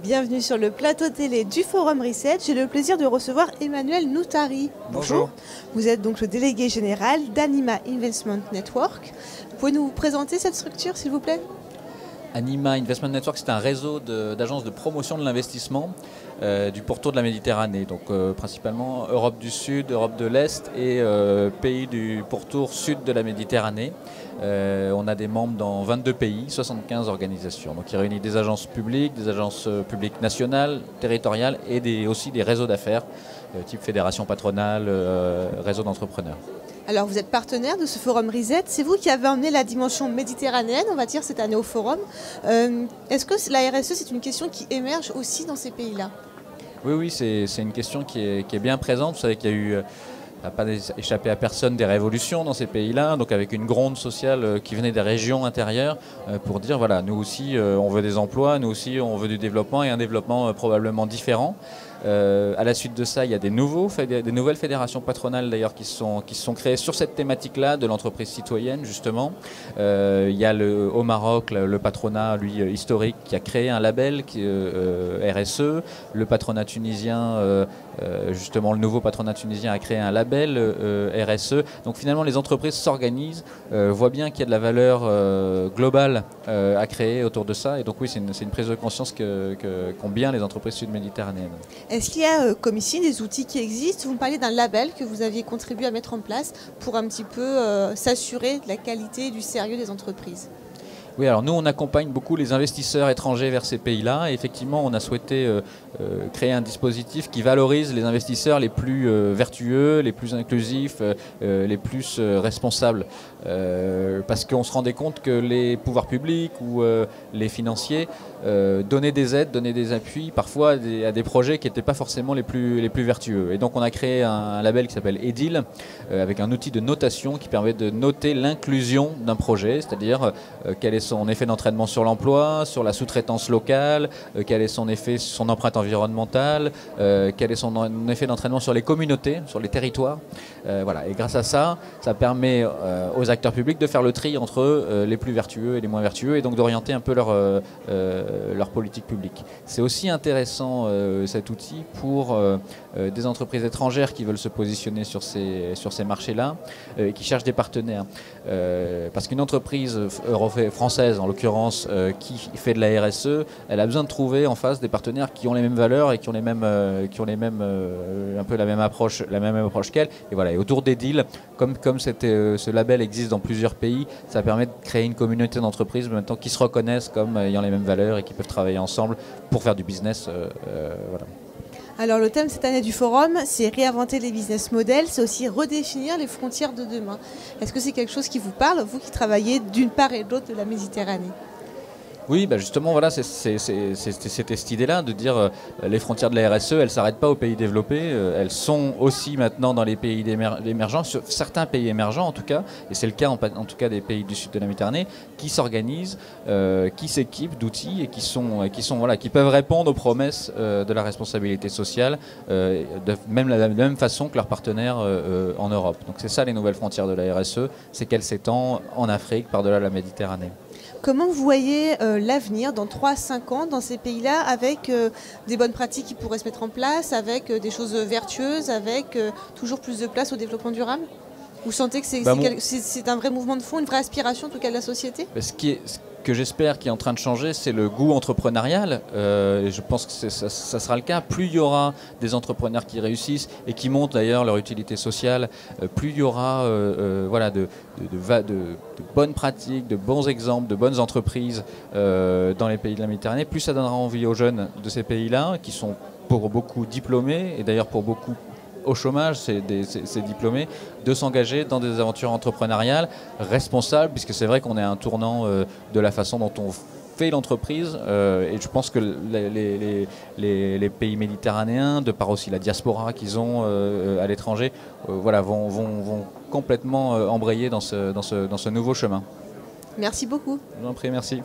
Bienvenue sur le plateau télé du Forum Reset. J'ai le plaisir de recevoir Emmanuel Noutari. Bonjour. Vous êtes donc le délégué général d'Anima Investment Network. Vous pouvez nous présenter cette structure, s'il vous plaît ? Anima Investment Network, c'est un réseau d'agences de promotion de l'investissement du pourtour de la Méditerranée, donc principalement Europe du Sud, Europe de l'Est et pays du pourtour sud de la Méditerranée. On a des membres dans 22 pays, 75 organisations, donc qui réunit des agences publiques publiques nationales, territoriales et aussi des réseaux d'affaires, type fédération patronale, réseau d'entrepreneurs. Alors vous êtes partenaire de ce Forum Reset, c'est vous qui avez emmené la dimension méditerranéenne, on va dire, cette année au Forum. Est-ce que la RSE, c'est une question qui émerge aussi dans ces pays-là ? Oui, c'est une question qui est bien présente. Vous savez qu'il y a eu, ça n'a pas échappé à personne, des révolutions dans ces pays-là, donc avec une gronde sociale qui venait des régions intérieures pour dire, voilà, nous aussi on veut des emplois, nous aussi on veut du développement et un développement probablement différent. À la suite de ça, il y a des nouvelles fédérations patronales d'ailleurs qui se sont créées sur cette thématique-là de l'entreprise citoyenne justement. Il y a au Maroc le patronat historique qui a créé un label RSE. Le patronat tunisien, justement le nouveau patronat tunisien a créé un label RSE. Donc finalement les entreprises s'organisent, voient bien qu'il y a de la valeur globale à créer autour de ça. Et donc oui, c'est une prise de conscience qu'ont bien les entreprises sud-méditerranéennes. Est-ce qu'il y a, comme ici, des outils qui existent ? Vous me parlez d'un label que vous aviez contribué à mettre en place pour un petit peu s'assurer de la qualité et du sérieux des entreprises. Oui, alors nous on accompagne beaucoup les investisseurs étrangers vers ces pays-là et effectivement on a souhaité créer un dispositif qui valorise les investisseurs les plus vertueux, les plus inclusifs, les plus responsables. Parce qu'on se rendait compte que les pouvoirs publics ou les financiers donnaient des aides, donnaient des appuis parfois à des projets qui n'étaient pas forcément les plus vertueux. Et donc on a créé un label qui s'appelle EDIL avec un outil de notation qui permet de noter l'inclusion d'un projet, c'est-à-dire quel est son effet d'entraînement sur l'emploi, sur la sous-traitance locale, quel est son effet, son empreinte environnementale, quel est son effet d'entraînement sur les communautés, sur les territoires. Voilà. Et grâce à ça, ça permet aux acteurs publics de faire le tri entre les plus vertueux et les moins vertueux et donc d'orienter un peu leur politique publique. C'est aussi intéressant cet outil pour des entreprises étrangères qui veulent se positionner sur ces marchés-là et qui cherchent des partenaires. Parce qu'une entreprise française, en l'occurrence, qui fait de la RSE, elle a besoin de trouver en face des partenaires qui ont les mêmes valeurs et qui ont un peu la même approche qu'elle. Et voilà. Et autour des deals, comme ce label existe dans plusieurs pays, ça permet de créer une communauté d'entreprises maintenant qui se reconnaissent comme ayant les mêmes valeurs et qui peuvent travailler ensemble pour faire du business. Voilà. Alors le thème cette année du forum, c'est réinventer les business models, c'est aussi redéfinir les frontières de demain. Est-ce que c'est quelque chose qui vous parle, vous qui travaillez d'une part et de l'autre de la Méditerranée ? Oui, bah justement, voilà, c'était cette idée-là de dire les frontières de la RSE, elles ne s'arrêtent pas aux pays développés, elles sont aussi maintenant dans les pays émergents, certains pays émergents en tout cas, et c'est le cas en tout cas des pays du sud de la Méditerranée, qui s'organisent, qui s'équipent d'outils et qui peuvent répondre aux promesses de la responsabilité sociale, de la même façon que leurs partenaires en Europe. Donc c'est ça les nouvelles frontières de la RSE, c'est qu'elles s'étendent en Afrique, par-delà la Méditerranée. Comment vous voyez l'avenir dans 3 à 5 ans dans ces pays-là avec des bonnes pratiques qui pourraient se mettre en place, avec des choses vertueuses, avec toujours plus de place au développement durable ? Vous sentez que c'est un vrai mouvement de fond, une vraie aspiration en tout cas de la société ? Ce que j'espère qui est en train de changer, c'est le goût entrepreneurial. Et je pense que ça sera le cas. Plus il y aura des entrepreneurs qui réussissent et qui montrent d'ailleurs leur utilité sociale, plus il y aura de bonnes pratiques, de bons exemples, de bonnes entreprises dans les pays de la Méditerranée, plus ça donnera envie aux jeunes de ces pays-là, qui sont pour beaucoup diplômés, et d'ailleurs pour beaucoup au chômage, ces diplômés, de s'engager dans des aventures entrepreneuriales responsables, puisque c'est vrai qu'on est à un tournant de la façon dont on fait l'entreprise, et je pense que les pays méditerranéens, de par aussi la diaspora qu'ils ont à l'étranger, vont complètement embrayer dans ce nouveau chemin. Merci beaucoup. Je vous en prie, merci.